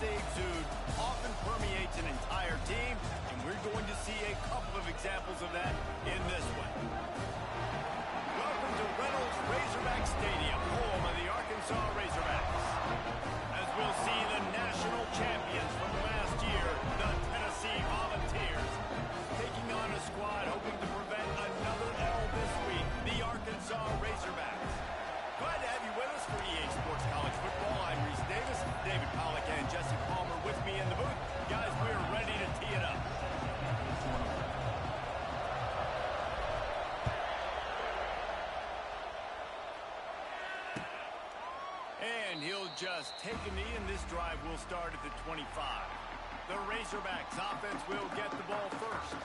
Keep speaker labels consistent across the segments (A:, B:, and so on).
A: they exude often permeates an entire team, and we're going to see a couple of examples of that in this one. Welcome to Reynolds Razorback Stadium, home of the Arkansas Razorbacks. As we'll see the national champions from last year, the Tennessee Volunteers, taking on a squad hoping to prevent another L this week, the Arkansas Razorbacks. Glad to have you with us for EA Sports College Football. I'm Reese Davis, David Pollack and Jesse Palmer with me in the booth. Guys, we're ready to tee it up. And he'll just take a knee, and this drive will start at the 25. The Razorbacks offense will get the ball first.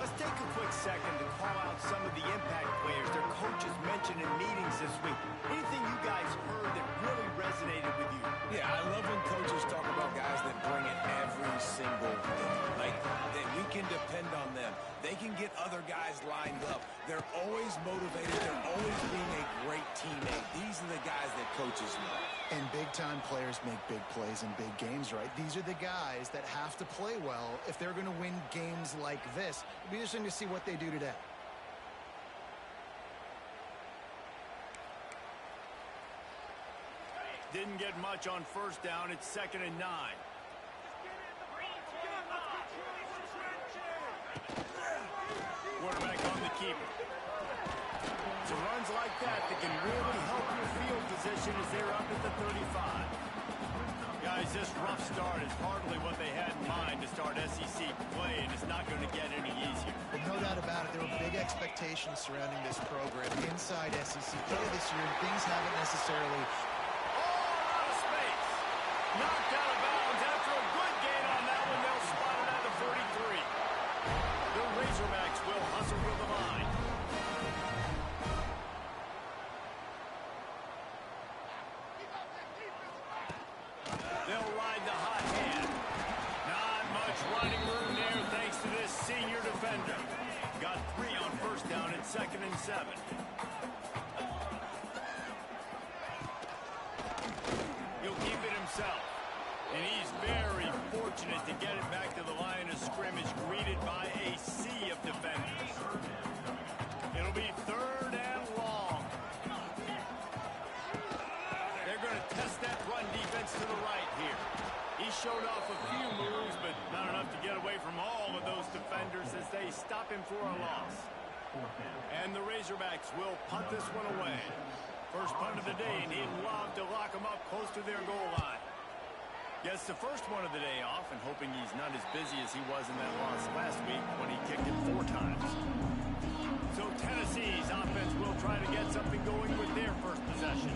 A: Let's take a quick second to call out some of the impact players their coaches mentioned in meetings this week. Anything you guys heard that really resonated with you?
B: Yeah, I love when coaches talk about guys that bring it every single day. Like, that we can depend on them. They can get other guys lined up. They're always motivated. They're always being a great teammate. These are the guys that coaches know.
C: And big-time players make big plays in big games, right? These are the guys that have to play well if they're going to win games like this. It'll be interesting to see what they do today.
A: Didn't get much on first down. It's 2nd and 9. Quarterback on the keeper. So runs like that can really help your field position as they're up at the 35. Guys, this rough start is hardly what they had in mind to start SEC play, and it's not going to get any easier.
C: Well, no doubt about it. There were big expectations surrounding this program inside SEC play this year, and things haven't necessarily...
A: Out of space. Knocked out of bounds after a good gain on that one. They'll spot it at the 43. The Razorbacks will hustle for the line. They'll ride the hot hand. Not much running room there thanks to this senior defender. Got 3 on first down at 2nd and 7. He'll keep it himself. And he's very fortunate to get it back to the line of scrimmage, greeted by a sea of defenders. It'll be 3rd and long. They're going to test that run defense to the right here. He showed off a few moves, but not enough to get away from all of those defenders as they stop him for a loss. And the Razorbacks will punt this one away. First punt of the day, and he'd love to lock them up close to their goal line. Gets the first one of the day off, and hoping he's not as busy as he was in that loss last week when he kicked it 4 times. So Tennessee's offense will try to get something going with their first possession.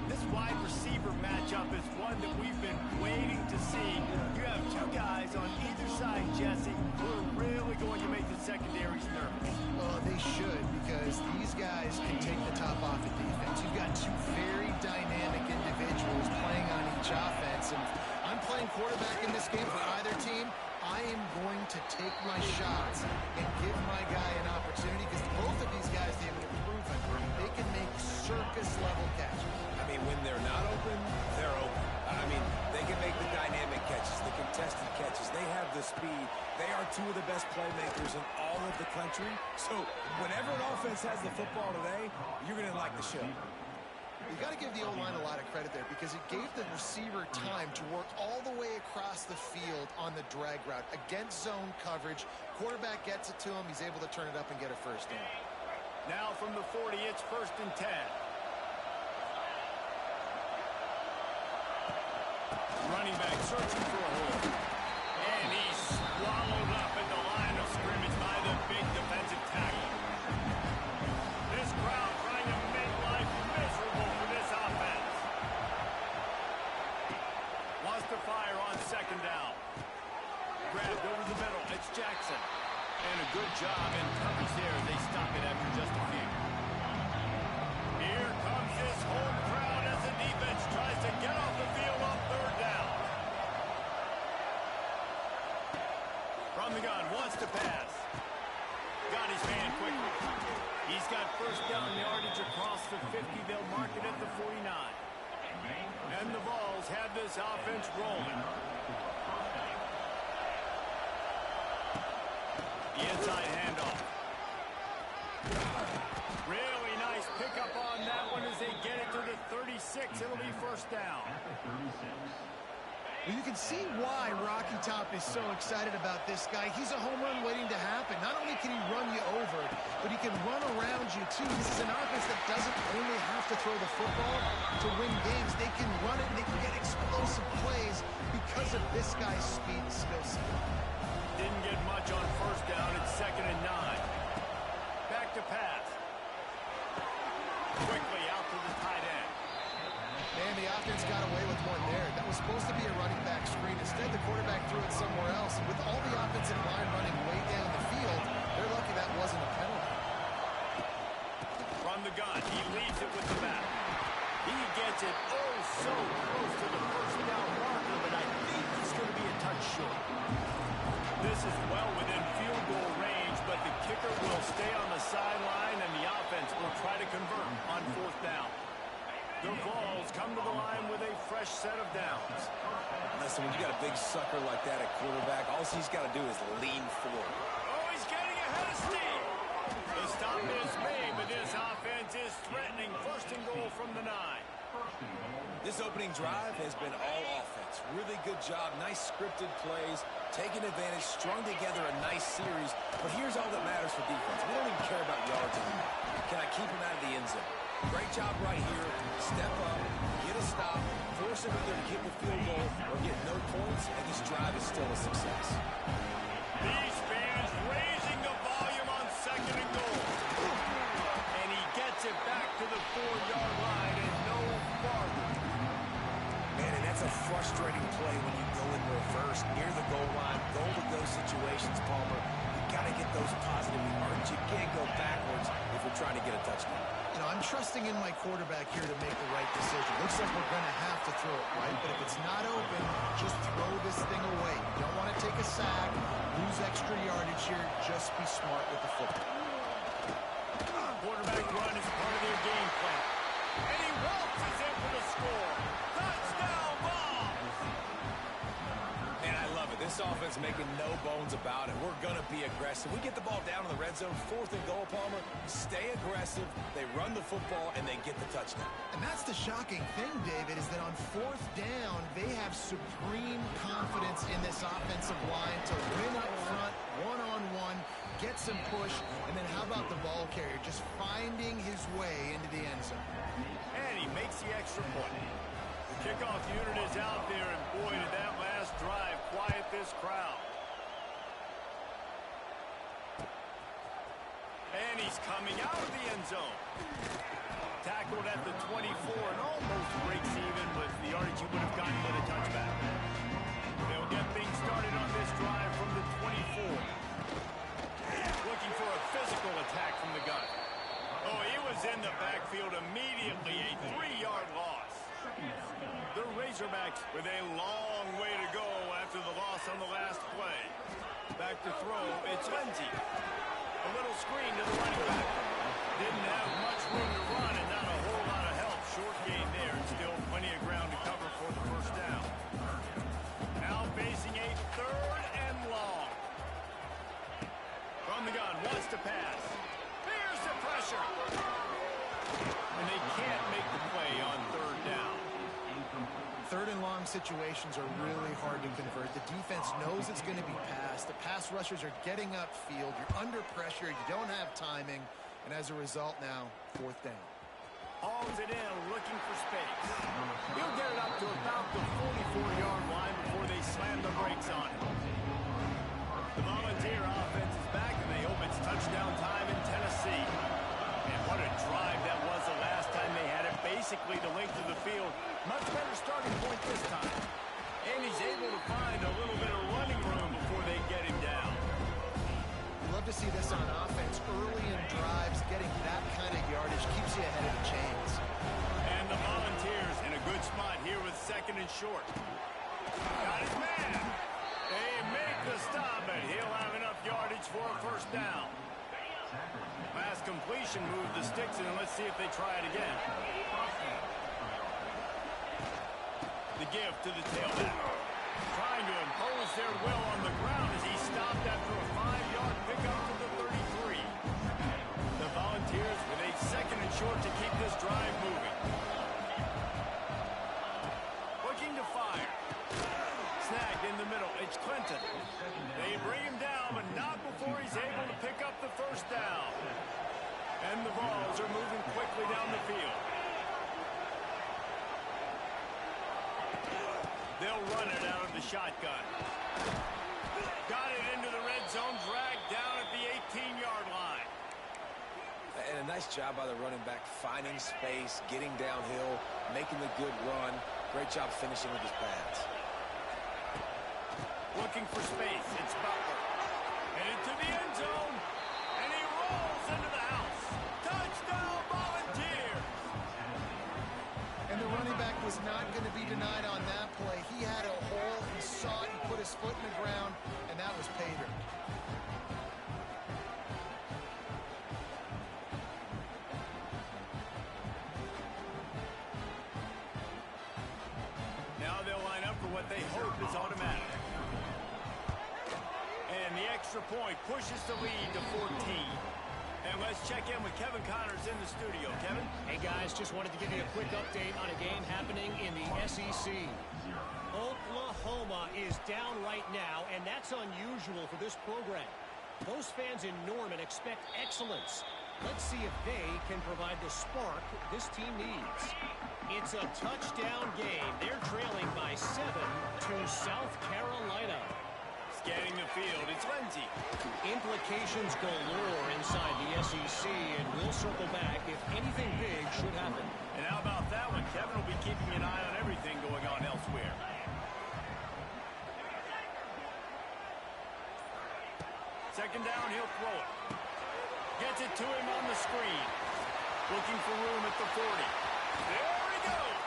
A: This wide receiver matchup is one that we've been waiting to see. You have 2 guys on either side, Jesse, who are really going to make the secondaries nervous.
C: Well, they should, because these guys can take the top off of defense. You've got 2 very dynamic individuals playing on each offense, and I'm playing quarterback in this game for either team. I am going to take my shots and give my guy an opportunity, because both of these guys, they have proven they can make circus-level catches.
B: I mean, when they're not open, they're open. I mean, they can make the dynamic catches, the contested catches. They have the speed. They are 2 of the best playmakers in all of the country. So whenever an offense has the football today, you're going to like the show.
C: You got to give the O-line a lot of credit there, because it gave the receiver time to work all the way across the field on the drag route against zone coverage. Quarterback gets it to him. He's able to turn it up and get a first down.
A: Now from the 40, it's 1st and 10. Running back searching for a hole. And he's swallowed up at the line of scrimmage by the big defensive tackle. This crowd trying to make life miserable for this offense. Wants to fire on 2nd down. Grabbed over the middle. It's Jackson. And a good job in coverage there. They stop it after just a few. Here comes this whole crowd as the defense tries to get off the field on 3rd down. From the gun, wants to pass. Got his man quickly. He's got first down yardage across the 50. They'll mark it at the 49. And the Vols have this offense rolling. The inside handoff. Really nice pickup on that one as they get it to the 36. It'll be first down.
C: Well, you can see why Rocky Top is so excited about this guy. He's a home run waiting to happen. Not only can he run you over, but he can run around you, too. This is an offense that doesn't only have to throw the football to win games. They can run it, and they can get explosive plays because of this guy's speed and skill set.
A: Didn't get much on first down. It's 2nd and 9. Back to pass. Quickly out to the tight end.
C: Man, the offense got away with one there. That was supposed to be a running back screen. Instead, the quarterback threw it somewhere else. And with all the offensive line running way down the field, they're lucky that wasn't a penalty.
A: From the gun, he leads it with the back. He gets it so close to the first down marker, but I think he's going to be a touch short. This is well within field goal range, but the kicker will stay on the sideline, and the offense will try to convert on 4th down. The Vols come to the line with a fresh set of downs.
B: Listen, when you got a big sucker like that at quarterback, all he's got to do is lean forward.
A: Oh, he's getting ahead of steam. The stop is made, but this offense is threatening. 1st and goal from the 9.
B: This opening drive has been all offense. Really good job. Nice scripted plays. Taking advantage. Strung together a nice series. But here's all that matters for defense. We don't even care about yards anymore. Can I keep him out of the end zone? Great job right here. Step up. Get a stop. Force him either to get the field goal or get no points. And this drive is still a success.
A: These fans raising the volume on 2nd and goal. And he gets it back to the 4-yard line and no farther.
B: Man, and that's a frustrating play when you go in reverse near the goal line. Goal-to-go situations, Palmer. You got to get those positive yards. You can't go backwards if you're trying to get a touchdown.
C: You know, I'm trusting in my quarterback here to make the right decision. Looks like we're going to have to throw it, right? But if it's not open, just throw this thing away. You don't want to take a sack, lose extra yardage here. Just be smart with the football.
A: Quarterback run is part of their game plan. And he waltzes in for the score. Touchdown, Vols!
B: Man, I love it. This offense making no bones about it. We're going to be aggressive. We get the ball down in the red zone, 4th and goal, Palmer. Stay aggressive. They run the football, and they get the touchdown.
C: And that's the shocking thing, David, is that on 4th down, they have supreme confidence in this offensive line to win up front, one-on-one, get some push, and then how about the ball carrier just finding his way into the end zone?
A: And he makes the extra point. The kickoff unit is out there, and boy, did that last drive quiet this crowd. And he's coming out of the end zone. Tackled at the 24 and almost breaks even with the yardage he would have gotten with a touchback. They'll get things started on this drive from the 24. Looking for a physical attack from the gun. Oh, he was in the backfield immediately. A 3-yard loss. The Razorbacks with a long way to go after the loss on the last play. Back to throw, it's Lindsey. A little screen to the running back. Didn't have much room to run and not a whole lot of help. Short gain there and still plenty of ground to cover for the first down. Now facing a 3rd and long. From the gun, wants to pass. Here's the pressure. And they can't make the play on 3rd down.
C: 3rd and long situations are really hard to convert. The defense knows it's going to be passed. The pass rushers are getting upfield. You're under pressure. You don't have timing. And as a result now, 4th down.
A: Hauls it in, looking for space. He'll get it up to about the 44-yard line before they slam the brakes on it. The Volunteer offense is back, and they hope it's touchdown time in Tennessee. And what a drive that was the last time they had it. Basically the length of the field. Much better starting point this time. And he's able to find a little bit of running room before they get him down.
C: You love to see this on offense. Early in drives, getting that kind of yardage keeps you ahead of the chains.
A: And the Volunteers in a good spot here with 2nd and short. Got his man. They make the stop, but he'll have enough yardage for a first down. Last completion moved the sticks in. Let's see if they try it again. The give to the tailback. Trying to impose their will on the ground as he stopped after a 5-yard pickup to the 33. The Volunteers with a second and short to keep this drive moving. Looking to fire. Snagged in the middle. It's Clinton. They bring him down, but not before he's able to pick up the first down. And the Vols are moving quickly down the field. They'll run it out of the shotgun. Got it into the red zone, dragged down at the 18-yard line.
B: And a nice job by the running back, finding space, getting downhill, making the good run. Great job finishing with his pads.
A: Looking for space. It's Butler. Headed to the end zone. And he rolls into the house. Touchdown, Volunteers!
C: And the running back was not going to be denied on that play. He had a hole, he saw it, he put his foot in the ground, and that was pay dirt.
A: Now they'll line up for what they hope is automatic. And the extra point pushes the lead to 14. And let's check in with Kevin Connors in the studio. Kevin?
D: Hey, guys, just wanted to give you a quick update on a game happening in the SEC. Oklahoma is down right now, and that's unusual for this program. Most fans in Norman expect excellence. Let's see if they can provide the spark this team needs. It's a touchdown game. They're trailing by 7 to South Carolina.
A: Scanning the field, it's Lindsey.
D: Implications galore inside the SEC, and we'll circle back if anything big should happen.
A: And how about that one? Kevin will be keeping an eye on everything going on elsewhere. Second down, he'll throw it. Gets it to him on the screen. Looking for room at the 40. There he goes.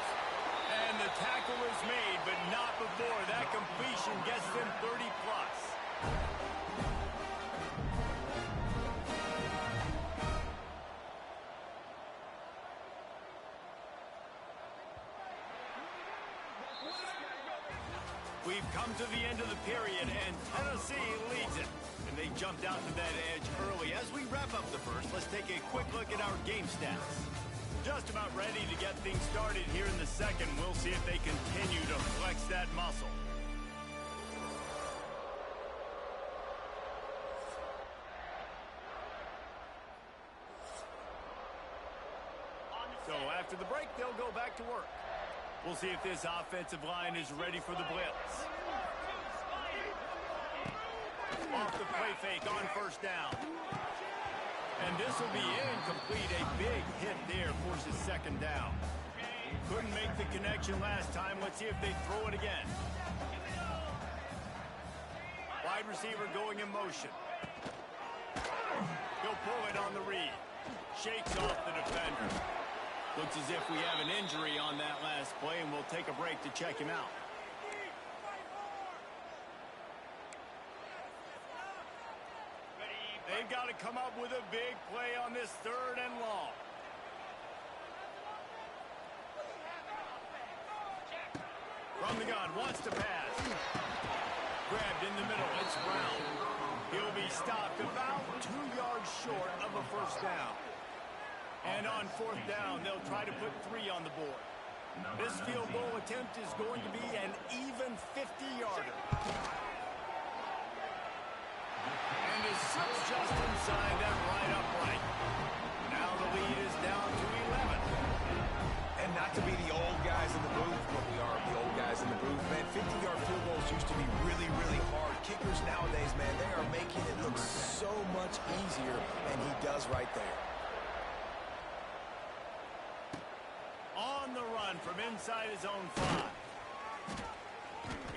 A: And the tackle is made, but not before that completion gets them 30-plus. We've come to the end of the period, and Tennessee leads it. And they jumped out to that edge early. As we wrap up the first, let's take a quick look at our game stats. Just about ready to get things started here in the second. We'll see if they continue to flex that muscle. So after the break, they'll go back to work. We'll see if this offensive line is ready for the blitz. Off the play fake on first down. And this will be incomplete. A big hit there forces second down. Couldn't make the connection last time. Let's see if they throw it again. Wide receiver going in motion. He'll pull it on the read. Shakes off the defender. Looks as if we have an injury on that last play, and we'll take a break to check him out. They've got to come up with a big play on this third and long. From the gun, wants to pass. Grabbed in the middle, it's Brown. He'll be stopped about 2 yards short of a first down. And on fourth down, they'll try to put 3 on the board. This field goal attempt is going to be an even 50-yarder. And his slips just inside that right upright. Now the lead is down to 11.
B: And not to be the old guys in the booth, but we are the old guys in the booth, man. 50-yard field goals used to be really, really hard. Kickers nowadays, man, they are making it look so much easier, and he does right there.
A: On the run from inside his own 5.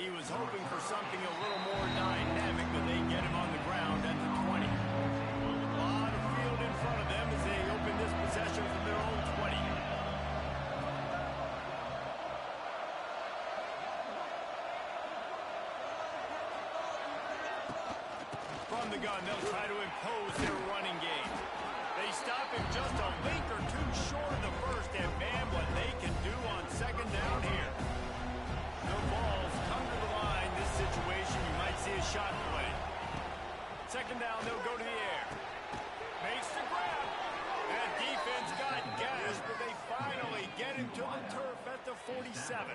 A: He was hoping for something a little more dynamic, but they get him on the ground at the 20. A lot of field in front of them as they open this possession from their own 20. From the gun, they'll try to impose their running game. They stop him just a link or two short of the first, and man, what they can do on second down here. heading to the turf at the 47.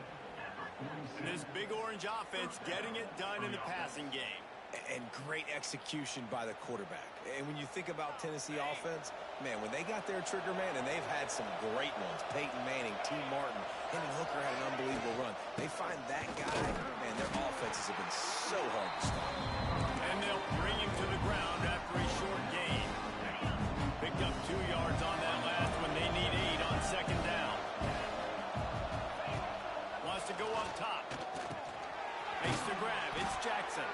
A: This Big Orange offense getting it done in the passing game.
B: And great execution by the quarterback. And when you think about Tennessee offense, man, when they got their trigger man, and they've had some great ones, Peyton Manning, T. Martin, Hendon Hooker had an unbelievable run. They find that guy, man, their offenses have been so hard to stop.
A: And they'll bring him to the ground after a short gain. Picked up 2 yards on that last one. They need 8 on second down. Wants to go up top. Makes the grab. It's Jackson.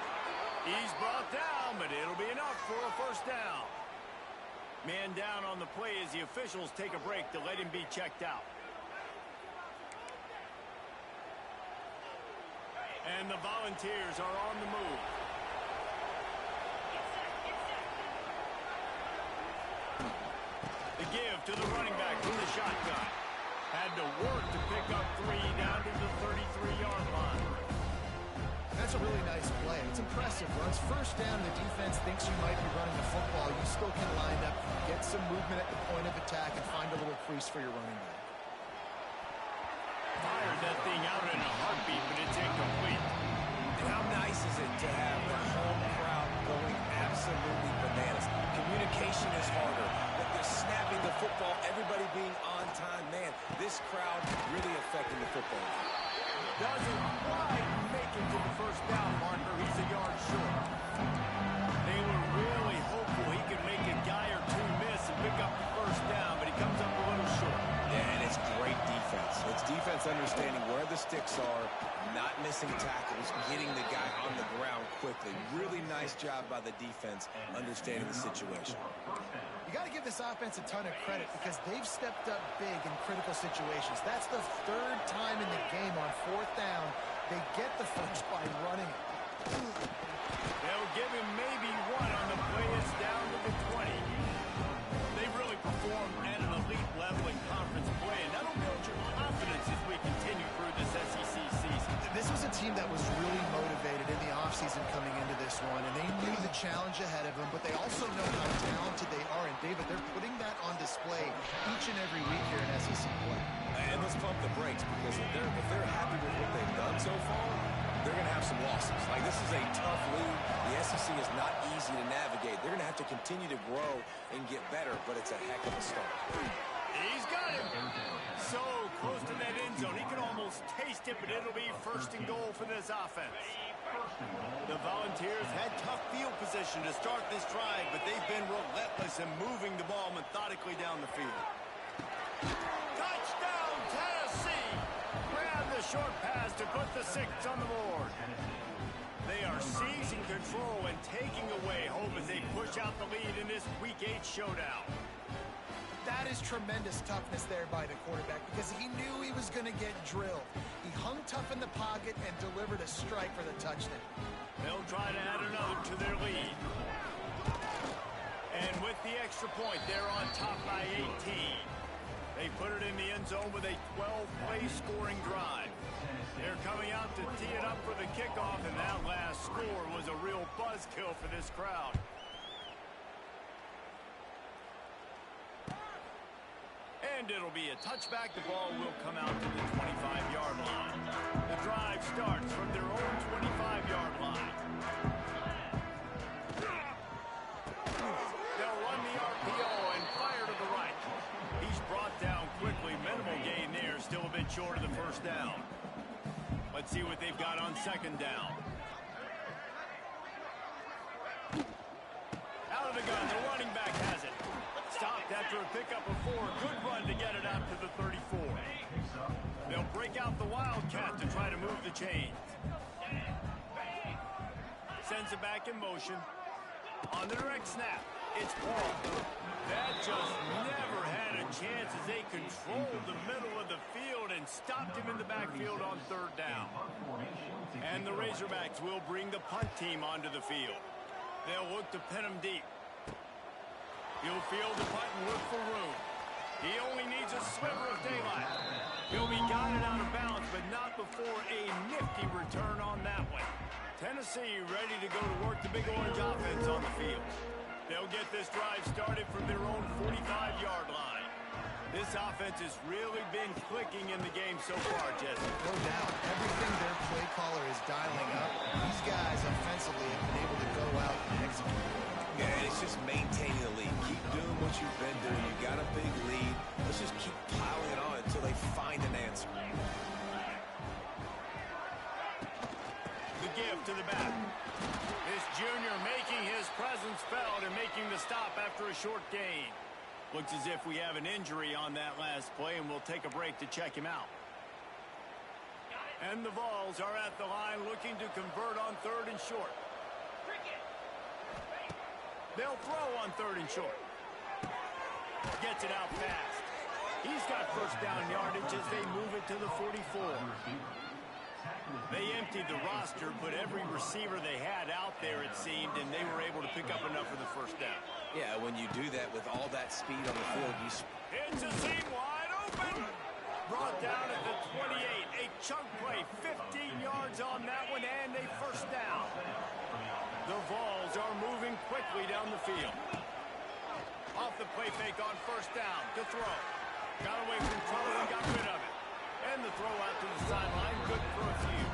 A: He's brought down, but it'll be enough for a first down. Man down on the play as the officials take a break to let him be checked out. And the Volunteers are on the move. The give to the running back from the shotgun. Had to work to pick up 3 down to the 33-yard line.
C: That's a really nice play. It's impressive. Once first down, the defense thinks you might be running the football. You still can line up, get some movement at the point of attack, and find a little crease for your running back.
A: Fired that thing out in a heartbeat, but it's incomplete.
B: And how nice is it to have the home crowd going absolutely bananas? Communication is harder. But they're snapping the football, everybody being on time. Man, this crowd really affecting the football.
A: Doesn't quite make it to the first down marker. He's a yard short. They were really hopeful he could make a guy or two miss and pick up the first down, but he comes up a little short.
B: Yeah, and it's great defense. It's defense understanding where the sticks are, not missing tackles, getting the guy on the ground quickly. Really nice job by the defense understanding the situation.
C: You got to give this offense a ton of credit because they've stepped up big in critical situations. That's the 3rd time in the game on 4th down. They get the first by running it.
A: They'll give him maybe 1 on the play. It's down to the 20. They've really performed at an elite level in conference play, and that'll build your confidence as we continue through this SEC season.
C: This was a team that was really motivated in the offseason coming into this one, and they knew the challenge ahead of them, but they also know how talented they are. And, David, they're putting that on display each and every week here in SEC play.
B: And let's pump the brakes because if they're happy with what they've done so far, they're going to have some losses. Like, this is a tough league. The SEC is not easy to navigate. They're going to have to continue to grow and get better, but it's a heck of a start.
A: He's got him. So close to that end zone. He can almost taste it, but it'll be 1st and goal for this offense. The Volunteers had tough field position to start this drive, but they've been relentless in moving the ball methodically down the field. Touchdown, Tennessee! Grab the short pass to put the 6 on the board. They are seizing control and taking away hope as they push out the lead in this Week 8 showdown.
C: That is tremendous toughness there by the quarterback because he knew he was going to get drilled. He hung tough in the pocket and delivered a strike for the touchdown.
A: They'll try to add another to their lead. And with the extra point, they're on top by 18. They put it in the end zone with a 12-play scoring drive. They're coming out to tee it up for the kickoff, and that last score was a real buzzkill for this crowd. And it'll be a touchback. The ball will come out to the 25-yard line. The drive starts from their own 25-yard line. They'll run the RPO and fire to the right. He's brought down quickly. Minimal gain there. Still a bit short of the first down. Let's see what they've got on second down. Out of the gun. The running back has it. Stopped after a pickup of 4. Good run to get it out to the 34. They'll break out the Wildcat to try to move the chains. Sends it back in motion. On the direct snap, it's Paul. That just never had a chance as they controlled the middle of the field and stopped him in the backfield on 3rd down. And the Razorbacks will bring the punt team onto the field. They'll look to pin him deep. He'll field the punt and look for room. He only needs a sliver of daylight. He'll be guided out of bounds, but not before a nifty return on that one. Tennessee ready to go to work the Big Orange offense on the field. They'll get this drive started from their own 45-yard line. This This offense has really been clicking in the game so far, Jesse.
C: No doubt. Everything their play caller is dialing up, these guys offensively have been able to go out and execute.
B: Yeah, it's just maintaining the lead. Keep doing what you've been doing. You got a big lead. Let's just keep piling it on until they find an answer.
A: The give to the back. This junior making his presence felt and making the stop after a short gain. Looks as if we have an injury on that last play, and we'll take a break to check him out. And the Vols are at the line looking to convert on 3rd and short. They'll throw on 3rd and short. Gets it out fast. He's got first down yardage as they move it to the 44. They emptied the roster, put every receiver they had out there, it seemed, and they were able to pick up enough for the first down.
B: Yeah, when you do that with all that speed on the field, you...
A: It's a seam wide open. Brought down at the 28. A chunk play, 15 yards on that one, and a first down. The Vols are moving quickly down the field. Off the play fake on first down to throw. Got away from trouble and got rid of it. And the throw out to the sideline, good for a few.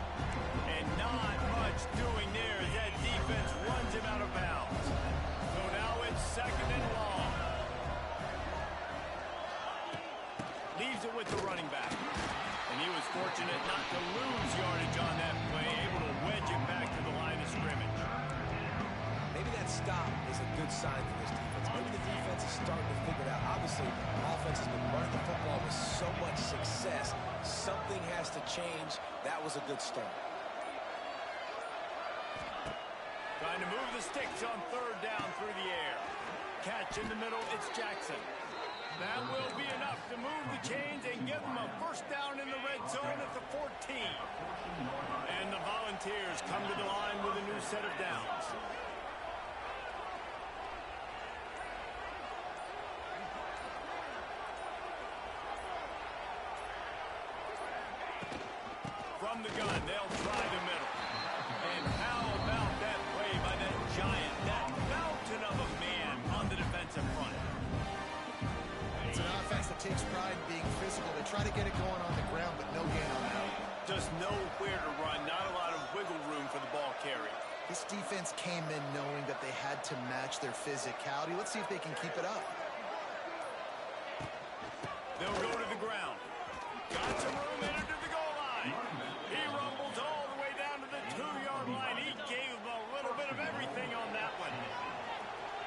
A: And not much doing there as that defense runs him out of bounds. So now it's 2nd and long. Leaves it with the running back. And he was fortunate not to lose yardage on that play, able to wedge it back to the line of scrimmage.
B: Maybe that stop is a good sign for this defense. Maybe the defense is starting to figure it out. Obviously, the offense has been running the football with so much success. Something has to change. That was a good start.
A: Trying to move the sticks on 3rd down through the air. Catch in the middle, it's Jackson. That will be enough to move the chains and give them a first down in the red zone at the 14. And the Volunteers come to the line with a new set of downs. From the gun, they'll try the middle. And how about that play by that giant, that mountain of a man on the defensive front?
C: It's an offense that takes pride in being physical. They try to get it going on the ground, but no gain on that.
A: Just nowhere to run, not a lot of wiggle room for the ball carrier.
C: This defense came in knowing that they had to match their physicality. Let's see if they can keep it up.
A: They'll go to the ground. Got some room, entered to the goal line. He rumbles all the way down to the 2-yard line. He gave them a little bit of everything on that one.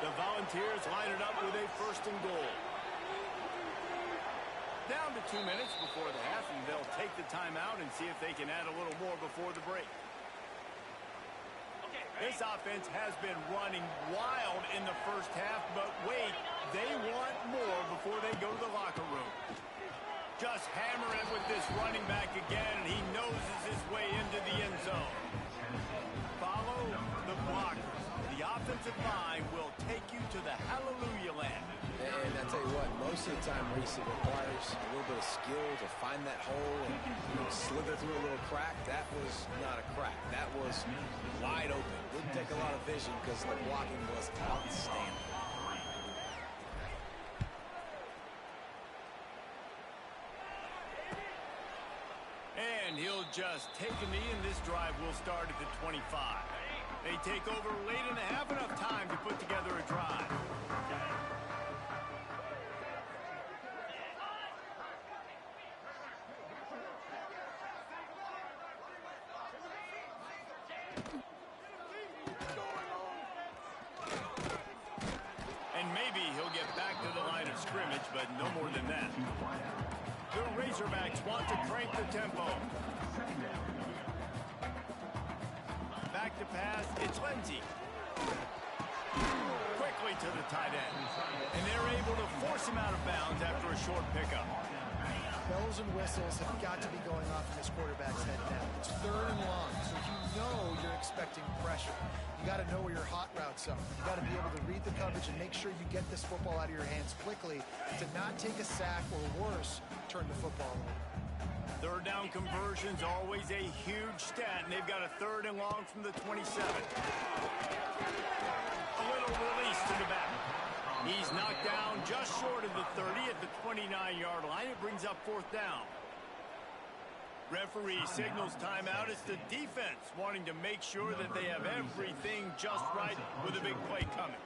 A: The Volunteers line it up with a 1st and goal. Down to 2 minutes before the half, and they'll take the timeout and see if they can add a little more before the break. This offense has been running wild in the first half, but wait, they want more before they go to the locker room. Just hammer it with this running back again, and he noses his way into the end zone. Follow the blockers. The offensive line will take you to the hallelujah land.
B: And I tell you what, most of the time, Reese, it requires a little bit of skill to find that hole and slither through a little crack. That was not a crack. That was wide open. Didn't take a lot of vision because the blocking was outstanding.
A: And he'll just take a knee, and this drive will start at the 25. They take over late in the half, enough time to put together a drive. And maybe he'll get back to the line of scrimmage, but no more than that. The Razorbacks want to crank the tempo. Back to pass, it's Lindsey. Quickly to the tight end. And they're able to force him out of bounds after a short pickup.
C: Bells and whistles have got to be going off in this quarterback's head now. It's 3rd and long, so you know you're expecting pressure. You got to know where your hot routes are. You got to be able to read the coverage and make sure you get this football out of your hands quickly to not take a sack or worse, turn the football over.
A: 3rd down conversion's always a huge stat, and they've got a 3rd and long from the 27. A little release to the back. He's knocked down just short of the 30 at the 29-yard brings up fourth down. Referee signals timeout. It's the defense wanting to make sure that they have everything just right with a big play coming.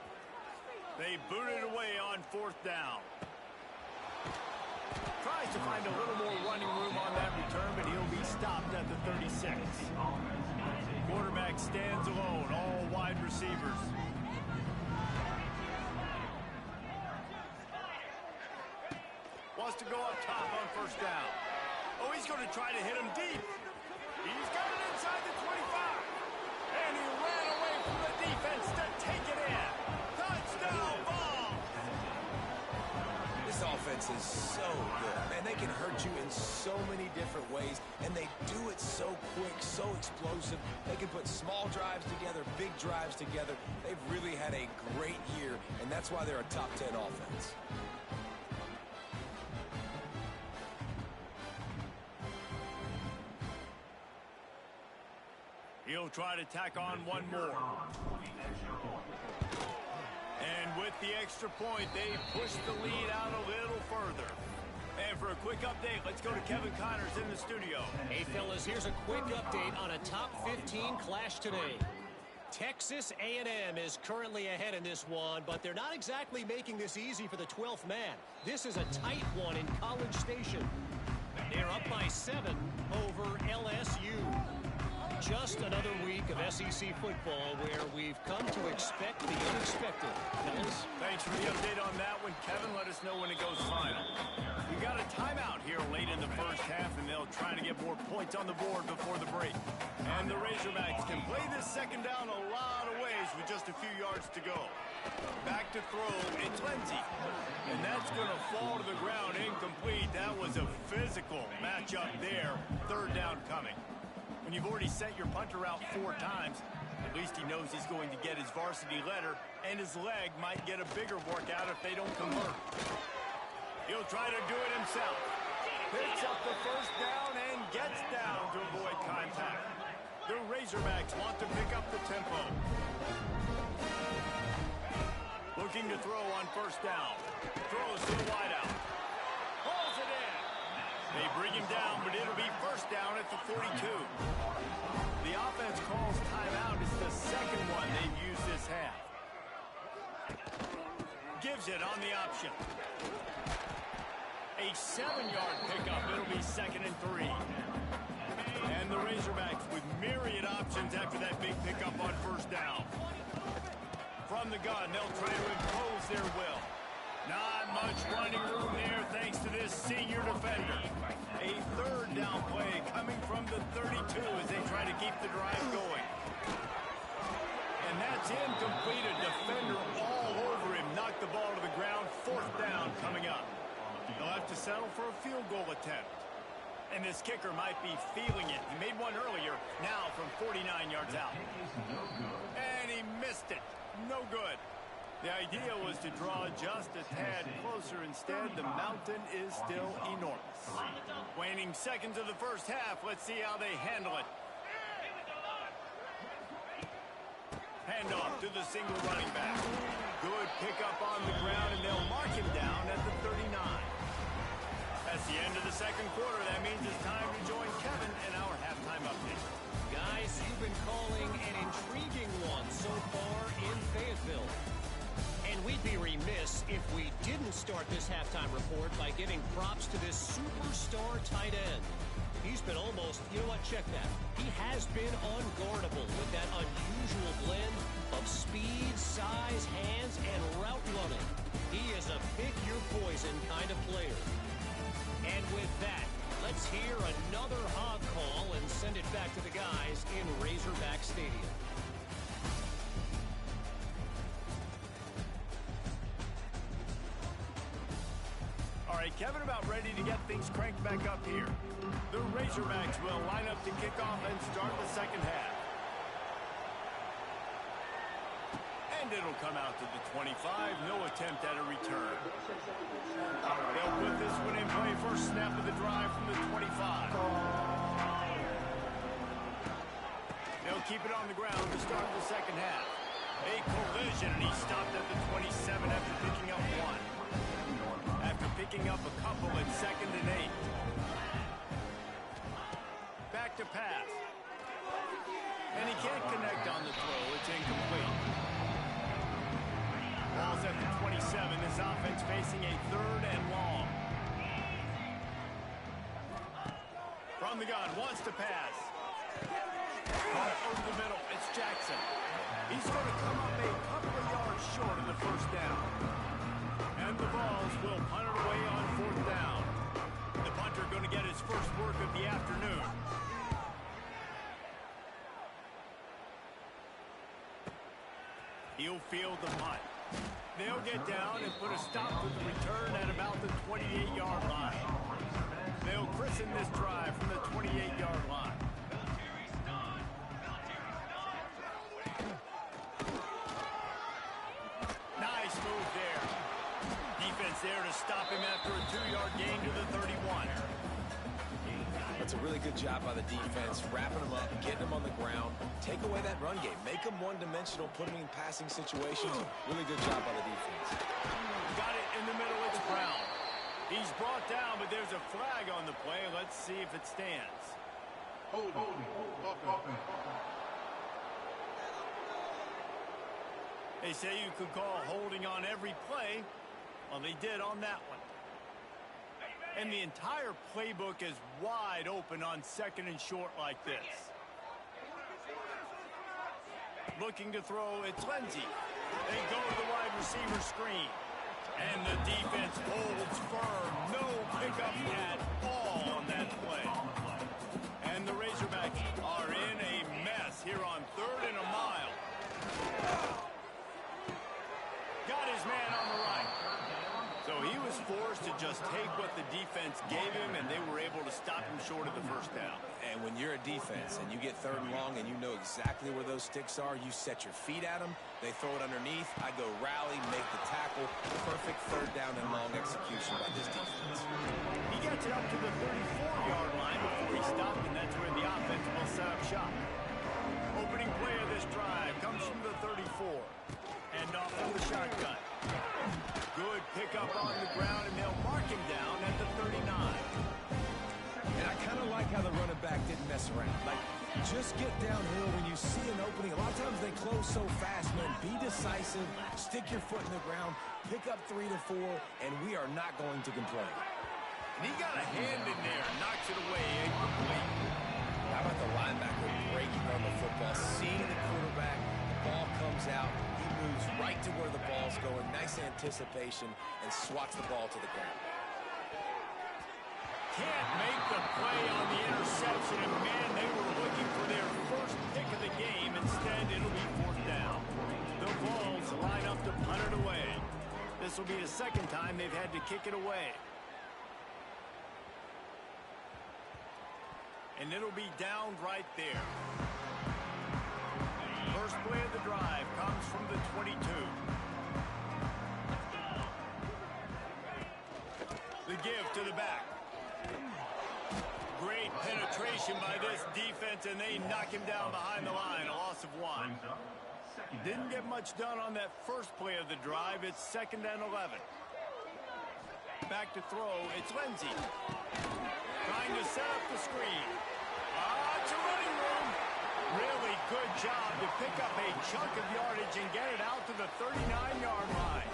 A: They boot it away on fourth down. Tries to find a little more running room on that return, but he'll be stopped at the 36. Quarterback stands alone, all wide receivers. Wants to go up top on first down. Oh, he's going to try to hit him deep. He's got it inside the 25. And he ran away from the defense to take it in. Touchdown ball.
B: This offense is so good. Man, they can hurt you in so many different ways, and they do it so quick, so explosive. They can put small drives together, big drives together. They've really had a great year, and that's why they're a top 10 offense.
A: He'll try to tack on one more. And with the extra point, they push the lead out a little further. And for a quick update, let's go to Kevin Connors in the studio.
D: Hey, fellas, here's a quick update on a top 15 clash today. Texas A&M is currently ahead in this one, but they're not exactly making this easy for the 12th man. This is a tight one in College Station. They're up by 7 over LSU. Just another week of SEC football where we've come to expect the unexpected. Fellas?
A: Thanks for the update on that one, Kevin. Let us know when it goes final. We got a timeout here late in the first half, and they'll try to get more points on the board before the break. And the Razorbacks can play this second down a lot of ways with just a few yards to go. Back to throw, it's Lindsey. And that's going to fall to the ground incomplete. That was a physical matchup there. Third down coming. When you've already sent your punter out 4 times, at least he knows he's going to get his varsity letter, and his leg might get a bigger workout if they don't convert. He'll try to do it himself. Picks up the first down and gets down to avoid contact. The Razorbacks want to pick up the tempo. Looking to throw on first down. Throws to the wideout. Pulls it in. They bring him down, but it'll be first down at the 42. The offense calls timeout. It's the second one they've used this half. Gives it on the option. A 7-yard pickup. It'll be second and 3. And the Razorbacks with myriad options after that big pickup on first down. From the gun, they'll try to impose their will. Not much running room there thanks to this senior defender. A third down play coming from the 32 as they try to keep the drive going. And that's incomplete. A defender all over him. Knocked the ball to the ground. Fourth down coming up. They'll have to settle for a field goal attempt. And this kicker might be feeling it. He made one earlier, now from 49 yards out. And he missed it. No good. The idea was to draw just a tad closer. Instead, the mountain is still enormous. Waning seconds of the first half. Let's see how they handle it. Handoff to the single running back. Good pickup on the ground, and they'll mark him down at the 39. That's the end of the second quarter. That means it's time to join Kevin in our halftime update.
D: Guys, you've been calling an intriguing one so far in Fayetteville. And we'd be remiss if we didn't start this halftime report by giving props to this superstar tight end. He's been almost, you know what, check that. He has been unguardable with that unusual blend of speed, size, hands, and route running. He is a pick-your-poison kind of player. And with that, let's hear another hog call and send it back to the guys in Razorback Stadium.
A: All right, Kevin, about ready to get things cranked back up here. The Razorbacks will line up to kick off and start the second half. And it'll come out to the 25. No attempt at a return. They'll put this one in play. First snap of the drive from the 25. They'll keep it on the ground to start the second half. A collision, and he stopped at the 27 after picking up 1. After picking up a couple at 2nd and 8. Back to pass. And he can't connect on the throw. It's incomplete. Ball's at the 27. This offense facing a 3rd and long. From the gun, wants to pass. Caught over the middle. It's Jackson. He's going to come up a couple of yards short of the first down. And the Vols will punt it away on 4th down. The punter going to get his first work of the afternoon. He'll field the punt. They'll get down and put a stop to the return at about the 28-yard line. They'll christen this drive from the 28-yard line. Nice move there. Defense there to stop him after a 2-yard gain to the 31.
B: That's a really good job by the defense, wrapping them up, getting them on the ground, take away that run game, make them one-dimensional, put them in passing situations. Really good job by the defense.
A: Got it in the middle, it's Brown. He's brought down, but there's a flag on the play. Let's see if it stands. They say you could call holding on every play. Well, they did on that one. And the entire playbook is wide open on 2nd and short like this. Looking to throw, it's Lindsey. They go to the wide receiver screen. And the defense holds firm. No pickup at all on that play. And the Razorbacks are in a mess here on 3rd and a mile. Got his man on the right. So he was forced to just take what the defense gave him, and they were able to stop him short of the first down.
B: And when you're a defense and you get 3rd and long and you know exactly where those sticks are, you set your feet at them, they throw it underneath, I go rally, make the tackle. Perfect 3rd down and long execution by this defense.
A: He gets it up to the 34-yard line before he stopped, and that's where the offense will set up shop. Opening play of this drive comes from the 34. And off from the shotgun. Good pickup on the ground, and they'll mark him down at the 39.
B: And I kind of like how the running back didn't mess around. Like, just get downhill when you see an opening. A lot of times they close so fast, man. Be decisive, stick your foot in the ground, pick up 3 to 4, and we are not going to complain.
A: And he got a hand in there, knocks it away, incomplete.
B: How about the linebacker breaking on the football, seeing the quarterback, the ball comes out, he moves right to where the ball's going, nice anticipation, and swats the ball to the ground.
A: Can't make the play on the interception, and man, they were looking for their first pick of the game. Instead, it'll be 4th down. The Vols line up to punt it away. This will be the 2nd time they've had to kick it away. And it'll be down right there. First play of the drive comes from the 22. The give to the back. Great penetration by this defense, and they knock him down behind the line. A loss of 1. Didn't get much done on that first play of the drive. It's 2nd and 11. Back to throw. It's Lindsey. Trying to set up the screen. It's a running room. Really good job to pick up a chunk of yardage and get it out to the 39-yard line.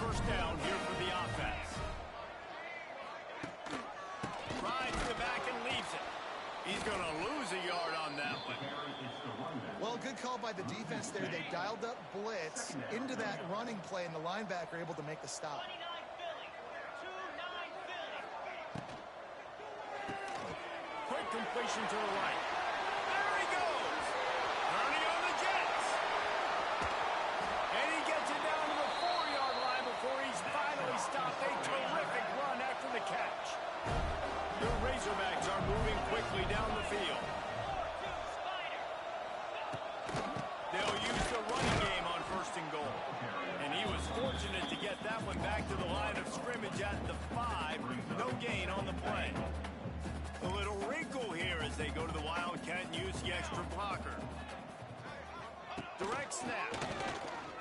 A: First down here for the offense. Rides to the back and leaves it. He's going to lose a yard on that one.
C: Well, good call by the defense there. They dialed up blitz into that running play, and the linebacker able to make the stop.
A: Quick completion to the right. There he goes. Turning on the Jets. And he gets it down to the 4-yard line before he's finally stopped. A terrific run after the catch. The Razorbacks are moving quickly down the field. They'll use the running game on 1st and goal. And he was fortunate to get that one back to the line of scrimmage at the 5. No gain on the play. A little wrinkle here as they go to the Wildcat and use the extra blocker. Direct snap.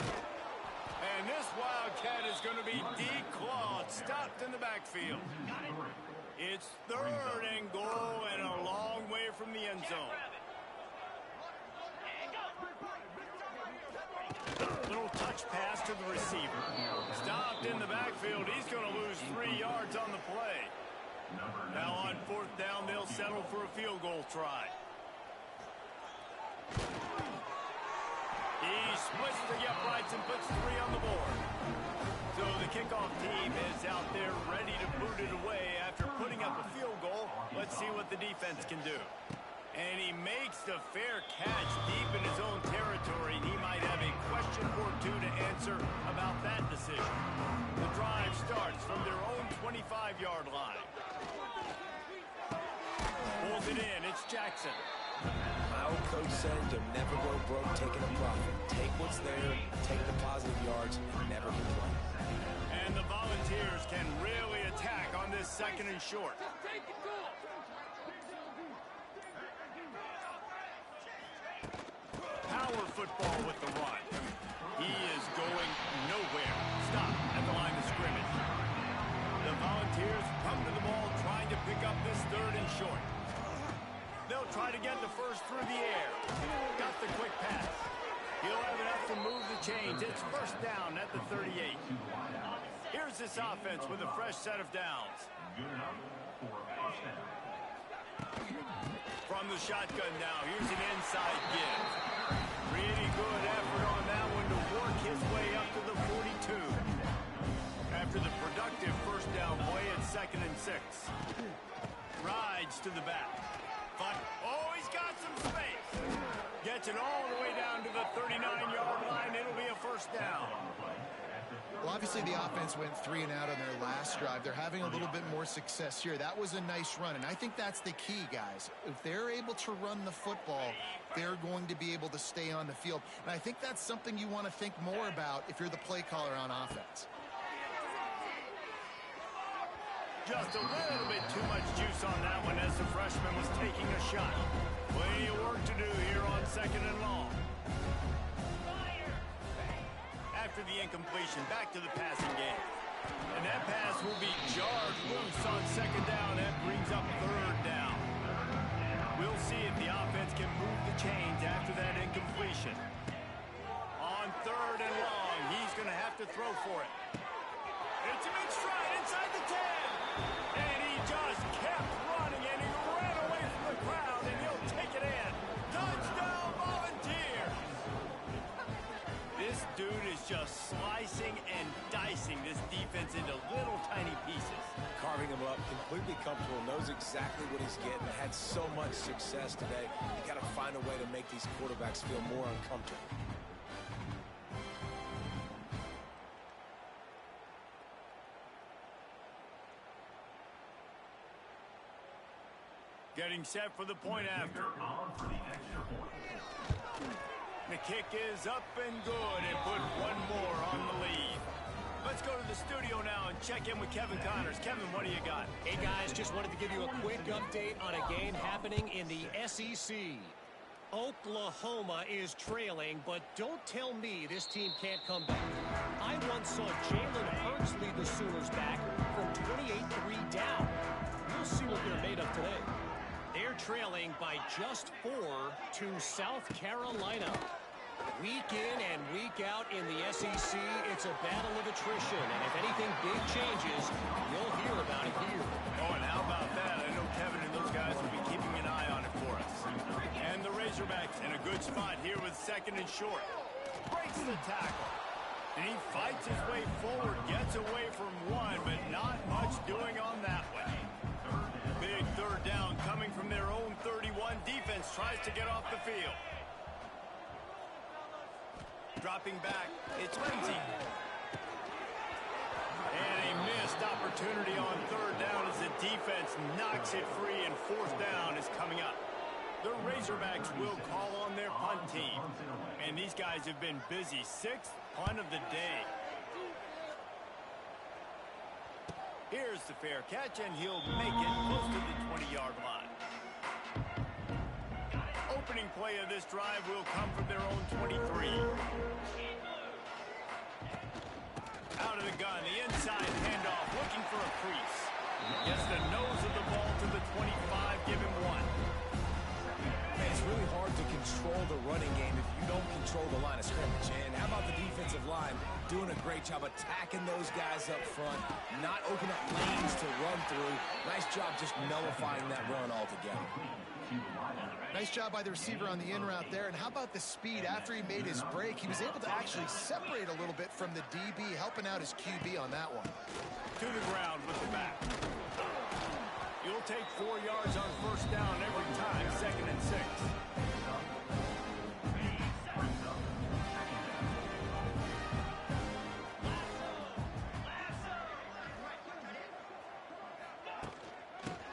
A: And this This Wildcat is going to be declawed, stopped in the backfield. It's 3rd and goal and a long way from the end zone. Little touch pass to the receiver. Stopped in the backfield. He's going to lose 3 yards on the play. Now on 4th down, they'll settle for a field goal try. He splits the uprights and puts 3 on the board. So the kickoff team is out there ready to boot it away after putting up a field goal. Let's see what the defense can do. And he makes the fair catch deep in his own territory. And he might have a question or two to answer about that decision. The drive starts from their own 25-yard line. Pulls it in. It's Jackson.
B: My old coach said you'll never go broke taking a profit. Take what's there, take the positive yards, and never complain.
A: And the Volunteers can really attack on this 2nd and short. Power football with the run. He is going nowhere. Stop at the line of scrimmage. The Volunteers come to the ball trying to pick up this 3rd and short. They'll try to get the first through the air. Got the quick pass. He'll have enough to move the chains. It's 1st down at the 38. Here's this offense with a fresh set of downs. From the shotgun now, here's an inside give. Pretty good effort on that one to work his way up to the 42. After the productive 1st down play, it's 2nd and 6. Rides to the back. But, oh, he's got some space. Gets it all the way down to the 39-yard line. It'll be a 1st down.
C: Well, obviously the offense went 3 and out on their last drive. They're having a little bit more success here. That was a nice run, and I think that's the key, guys. If they're able to run the football, they're going to be able to stay on the field. And I think that's something you want to think more about if you're the play caller on offense.
A: Just a little bit too much juice on that one as the freshman was taking a shot. Plenty of work to do here on 2nd and long. After the incompletion, back to the passing game. And that pass will be jarred loose on 2nd down. That brings up 3rd down. We'll see if the offense can move the chains after that incompletion. On 3rd and long, he's going to have to throw for it. It's a big stride inside the 10. And he just kept running, and he ran away from the crowd, and he'll take it in. Touchdown, Volunteers! This dude is just slicing and dicing this defense into little tiny pieces.
B: Carving him up, completely comfortable, knows exactly what he's getting, had so much success today. You got to find a way to make these quarterbacks feel more uncomfortable.
A: Getting set for the point after. The kick is up and good and put 1 more on the lead. Let's go to the studio now and check in with Kevin Connors. Kevin, what do you got?
D: Hey, guys, just wanted to give you a quick update on a game happening in the SEC. Oklahoma is trailing, but don't tell me this team can't come back. I once saw Jalen Hurts lead the Sooners back from 28-3 down. We'll see what they're made of today. They're trailing by just 4 to South Carolina. Week in and week out in the SEC, it's a battle of attrition. And if anything big changes, you'll hear about it here.
A: Oh, and how about that? I know Kevin and those guys will be keeping an eye on it for us. And the Razorbacks in a good spot here with 2nd and short. Breaks the tackle. And he fights his way forward, gets away from 1, but not much doing on that one. Big 3rd down coming from their own 31. Defense tries to get off the field. Dropping back, it's Lindsey. And a missed opportunity on 3rd down as the defense knocks it free, and 4th down is coming up. The Razorbacks will call on their punt team. And these guys have been busy. 6th punt of the day. Here's the fair catch, and he'll make it close to the 20-yard line. Opening play of this drive will come from their own 23. of the gun, the inside handoff, looking for a crease. Gets the nose of the ball to the 25, give him 1.
B: It's really hard to control the running game if you don't control the line of scrimmage. And how about the defensive line doing a great job attacking those guys up front, not opening up lanes to run through. Nice job just nullifying that run altogether.
C: Nice job by the receiver on the in route there. And how about the speed? After he made his break, he was able to actually separate a little bit from the DB, helping out his QB on that one.
A: To the ground with the back. You'll take 4 yards on first down every time, 2nd and 6.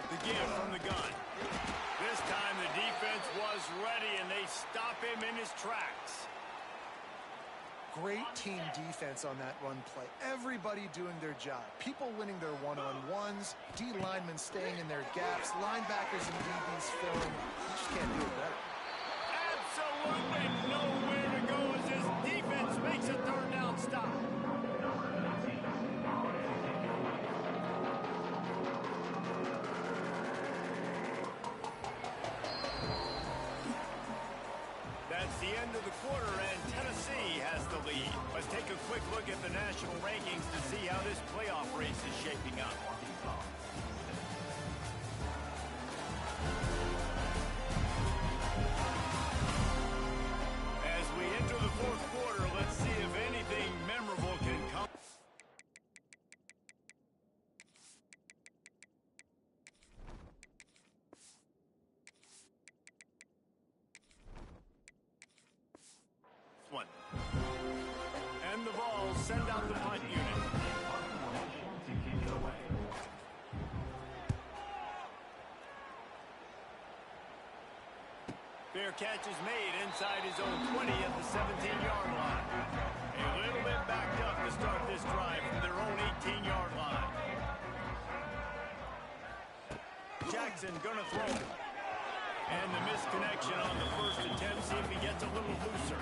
A: The give from the gun. This time the defense was ready and they stop him in his tracks.
C: Great team defense on that run play. Everybody doing their job. People winning their one-on-ones, D linemen staying in their gaps, linebackers and DBs filling. You just can't do it better.
A: Absolutely nowhere to go as this defense makes a 3rd down stop. That's the end of the quarter, and Tennessee has the lead. Let's take a quick look at the national rankings to see how this playoff race is shaping up. As we enter the 4th quarter, let's see if anything memorable can come. One. And the ball, send out the punt unit. Fair catch is made inside his own 20 at the 17-yard line. A little bit backed up to start this drive from their own 18-yard line. Jackson gonna throw. And the misconnection on the first attempt. See if he gets a little looser.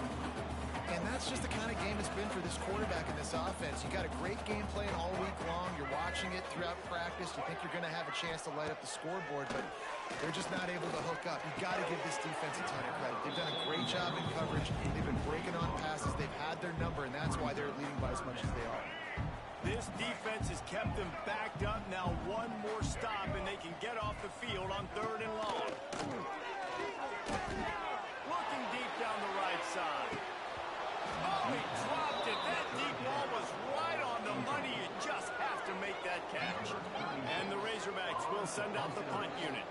C: And that's just the kind of game it's been for this quarterback in this offense. You got a great game plan all week long. You're watching it throughout practice. You think you're going to have a chance to light up the scoreboard, but they're just not able to hook up. You've got to give this defense a ton of credit. They've done a great job in coverage. They've been breaking on passes. They've had their number, and that's why they're leading by as much as they are.
A: This defense has kept them backed up. Now one more stop, and they can get off the field on 3rd and long. Looking deep down the right side. Oh, he dropped it. That deep ball was right on the money. You just have to make that catch. And the Razorbacks will send out the punt unit.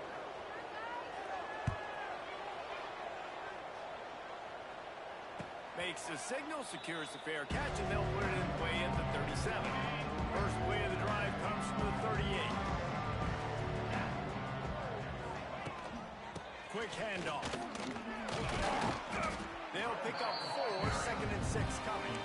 A: Makes the signal, secures the fair catch, and they'll put it in play at the 37. First play of the drive comes from the 38. Quick handoff. They'll pick up 4, 2nd and 6 coming.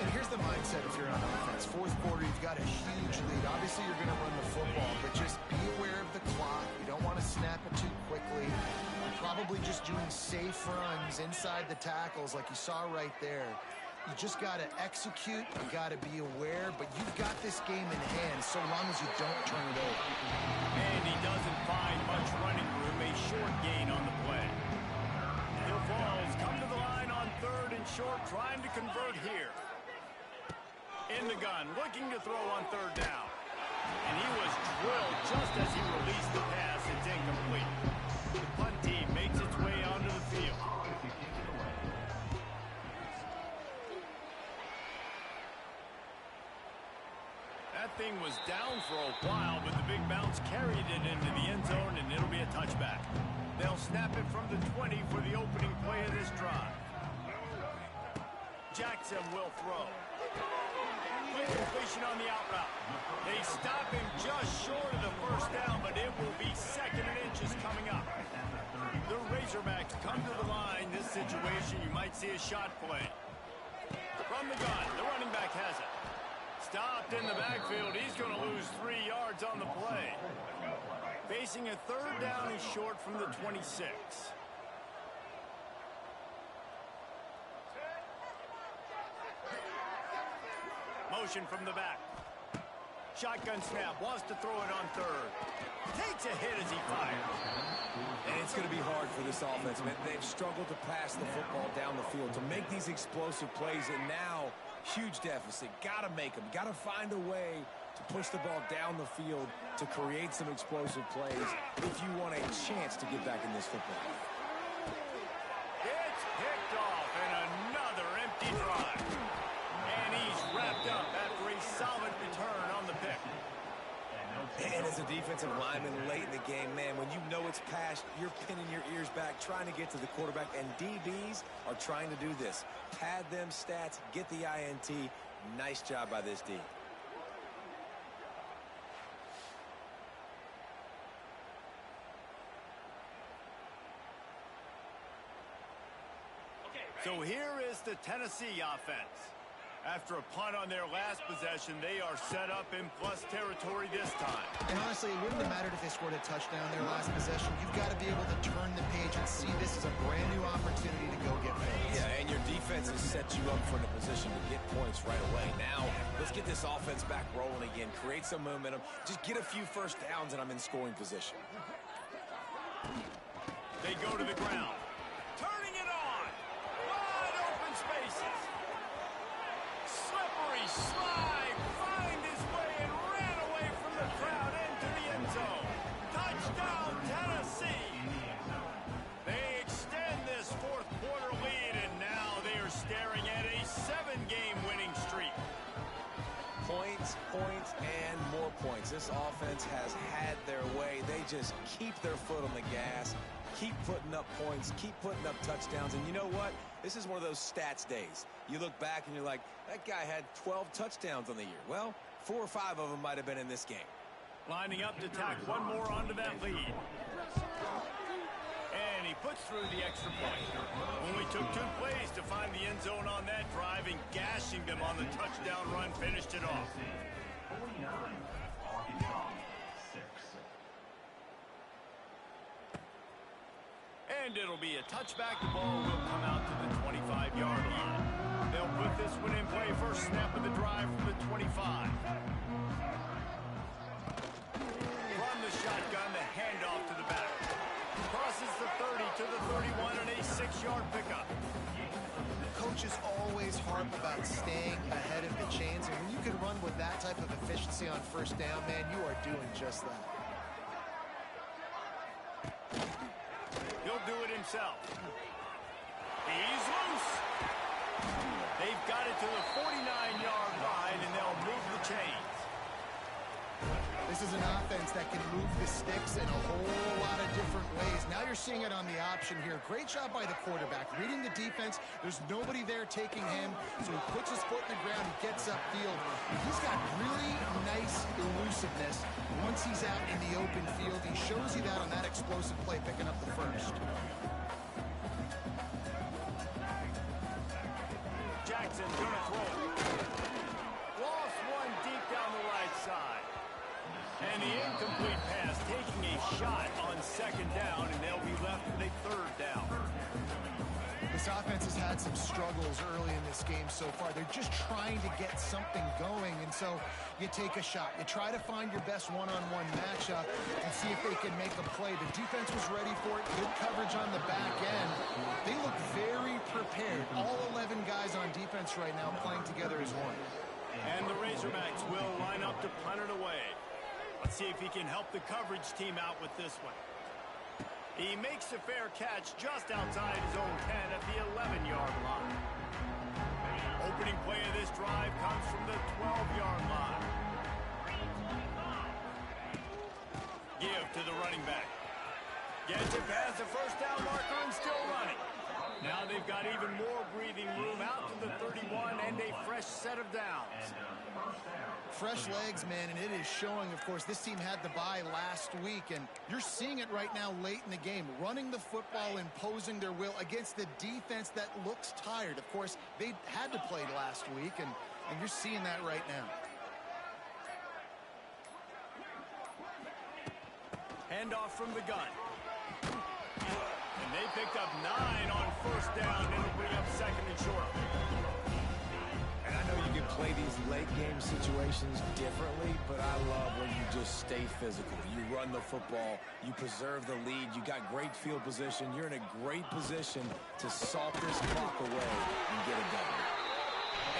C: And here's the mindset if you're on offense. 4th quarter, you've got a huge lead. Obviously, you're going to run the football, but just be aware of the clock. You don't want to snap it too quickly. You're probably just doing safe runs inside the tackles like you saw right there. You just got to execute. You got to be aware, but you've got this game in hand so long as you don't turn it over.
A: And he doesn't find much running room. A short gain on the play. The Vols come to the line on 3rd and short, trying to convert here. In the gun, looking to throw on 3rd down. And he was drilled just as he released the pass. It's incomplete. The punt team makes its way onto the field. That thing was down for a while, but the big bounce carried it into the end zone, and it'll be a touchback. They'll snap it from the 20 for the opening play of this drive. Jackson will throw. Quick completion on the out route. They stop him just short of the first down, but it will be 2nd and inches coming up. The Razorbacks come to the line. This situation, you might see a shot play. From the gun, the running back has it. Stopped in the backfield. He's going to lose 3 yards on the play. Facing a 3rd down and short from the 26. motion from the back. Shotgun snap, wants to throw it on third. Takes a hit as he fires.
B: And it's going to be hard for this offense, man. They've struggled to pass the football down the field, to make these explosive plays, and now, huge deficit. Got to make them. Got to find a way to push the ball down the field to create some explosive plays if you want a chance to get back in this football.
A: It's picked off, and another empty drive. And he's wrapped up after a solid return on the pick.
B: And as a defensive lineman late in the game, man, when you know it's passed, you're pinning your ears back, trying to get to the quarterback, and DBs are trying to do this. Pad them stats, get the INT. Nice job by this D.
A: So here is the Tennessee offense. After a punt on their last possession, they are set up in plus territory this time.
C: And honestly, it wouldn't have mattered if they scored a touchdown their last possession. You've got to be able to turn the page and see this as a brand new opportunity to go get points.
B: Yeah, and your defense has set you up for the position to get points right away. Now, let's get this offense back rolling again. Create some momentum. Just get a few first downs, and I'm in scoring position.
A: They go to the ground. Turning it on. Wide open spaces. Slippery slide. Find his way and ran away from the crowd into the end zone. Touchdown, Tennessee. They extend this fourth quarter lead, and now they are staring at a 7-game winning streak.
B: Points, points, and more points. This offense has had their way. They just keep their foot on the gas, keep putting up points, keep putting up touchdowns. And you know what? This is one of those stats days. You look back and you're like, that guy had 12 touchdowns on the year. Well, 4 or 5 of them might have been in this game.
A: Lining up to tack one more onto that lead. And he puts through the extra point. Only took 2 plays to find the end zone on that drive, and gashing them on the touchdown run finished it off. And it'll be a touchback. The ball will come out to the 25-yard line. They'll put this one in play. First snap of the drive from the 25. From the shotgun, the handoff to the back. Crosses the 30 to the 31 and a 6-yard pickup.
C: Coaches always harp about staying ahead of the chains, and when you can run with that type of efficiency on first down, man, you are doing just that.
A: He'll do it himself. He's loose. They've got it to the 49-yard line, and they'll move the chains.
C: This is an offense that can move the sticks in a whole lot of different ways. Now you're seeing it on the option here. Great job by the quarterback. Reading the defense, there's nobody there taking him, so he puts his foot in the ground, he gets upfield. He's got really nice elusiveness once he's out in the open field. He shows you that on that explosive play, picking up the first.
A: Jackson gonna throw. Lost one deep down the right side. And the incomplete pass taking a shot on second down, and they'll be left with a third down.
C: This offense has had some struggles early in this game so far. They're just trying to get something going, and so you take a shot. You try to find your best one-on-one matchup and see if they can make a play. The defense was ready for it. Good coverage on the back end. They look very prepared. All 11 guys on defense right now playing together as one.
A: And the Razorbacks will line up to punt it away. Let's see if he can help the coverage team out with this one. He makes a fair catch just outside his own 10 at the 11-yard line. Opening play of this drive comes from the 12-yard line. Give to the running back. Gets it past the first down marker and still running. Now they've got even more breathing room out to the 31 and a fresh set of downs.
C: Fresh legs, man, and it is showing. Of course, this team had the bye last week, and you're seeing it right now late in the game. Running the football, imposing their will against the defense that looks tired. Of course, they had to play last week, and you're seeing that right now.
A: Handoff from the gun. And they picked up 9 on first down, and it'll bring up second and short.
B: And I know you give play these late-game situations differently, but I love when you just stay physical. You run the football, you preserve the lead, you got great field position, you're in a great position to salt this clock away and get it done.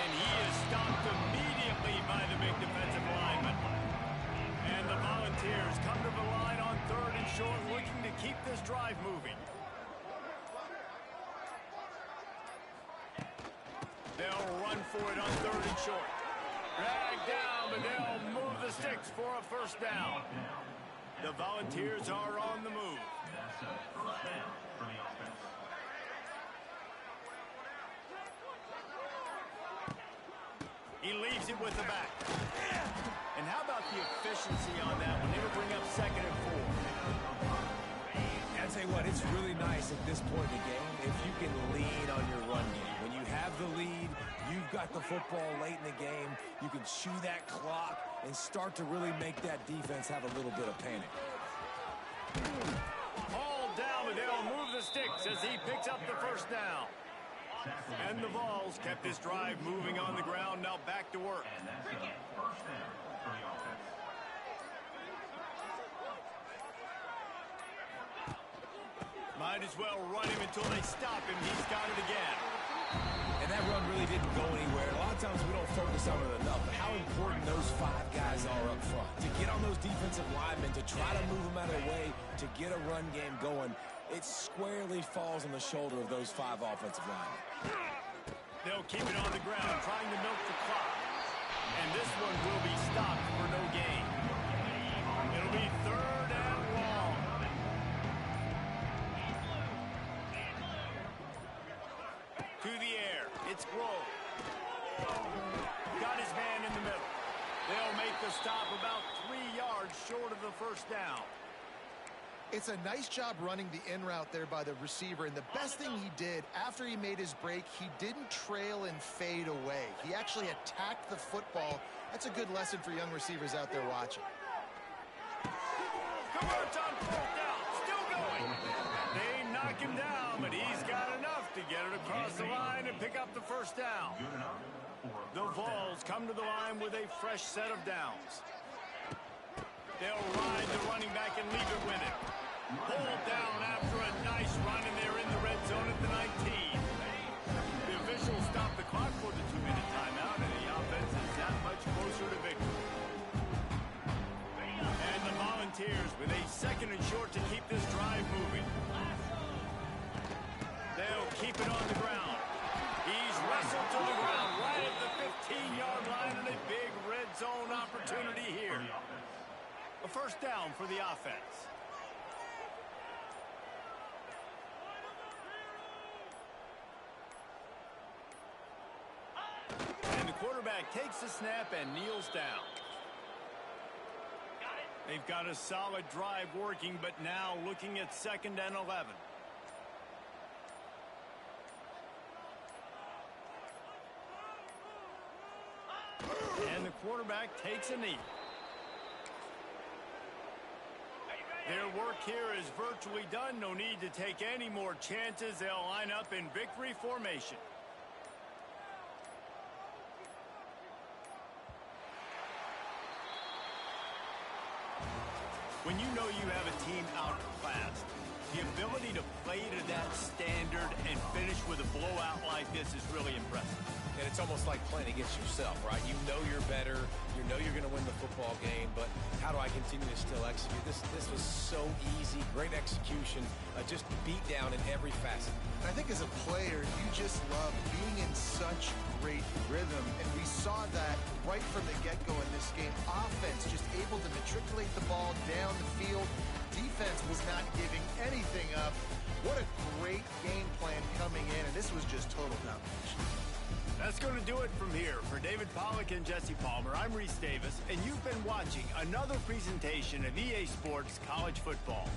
A: And he is stopped immediately by the big defensive lineman. And the Volunteers come to the line on 3rd and short, looking to keep this drive moving. They'll run for it on 3rd and short. Drag down, but they'll move the sticks for a first down. The Volunteers are on the move. He leaves it with the back. And how about the efficiency on that when they will bring up 2nd and 4?
B: I'll tell you what, it's really nice at this point in the game if you can lean on your run game. When you have the lead, you've got the football late in the game, you can chew that clock and start to really make that defense have a little bit of panic.
A: All down, but they'll move the sticks as he picks up the first down. And the Vols kept this drive moving on the ground, now back to work. Might as well run him until they stop him. He's got it again.
B: And that run really didn't go anywhere. A lot of times we don't focus on it enough, but how important those 5 guys are up front. To get on those defensive linemen, to try to move them out of the way, to get a run game going, it squarely falls on the shoulder of those 5 offensive linemen.
A: They'll keep it on the ground, trying to milk the clock. And this one will be stopped for no gain. It'll be 3rd and long. To the air. It's Grove. Got his man in the middle. They'll make the stop about 3 yards short of the first down.
C: It's a nice job running the in route there by the receiver, and the best thing he did after he made his break, he didn't trail and fade away. He actually attacked the football. That's a good lesson for young receivers out there watching.
A: Converts on 4th down, still going. They knock him down, but he's got enough to get it across the line and pick up the first down. The Vols come to the line with a fresh set of downs. They'll ride the running back and leave it with him. Pulled down after a nice run, and they're in the red zone at the 19. The officials stop the clock for the 2-minute timeout, and the offense is that much closer to victory. And the Volunteers with a 2nd and short to keep this drive moving. They'll keep it on the ground. He's wrestled to the ground right at the 15-yard line, and a big red zone opportunity here. A first down for the offense. And the quarterback takes the snap and kneels down. They've got a solid drive working, but now looking at 2nd and 11. And the quarterback takes a knee. Their work here is virtually done. No need to take any more chances. They'll line up in victory formation. When you know you have a team outclassed, the ability to play to that standard and finish with a blowout like this is really impressive.
B: And it's almost like playing against yourself, right? You know you're better. You know you're going to win the football game, but how do I continue to still execute? This was so easy, great execution, just beat down in every facet.
C: And I think as a player, you just love being in such great rhythm, and we saw that right from the get-go in this game. Offense just able to matriculate the ball down the field. Defense was not giving anything up. What a great game plan coming in, and this was just total domination.
A: That's going to do it from here. For David Pollack and Jesse Palmer, I'm Reese Davis, and you've been watching another presentation of EA Sports College Football.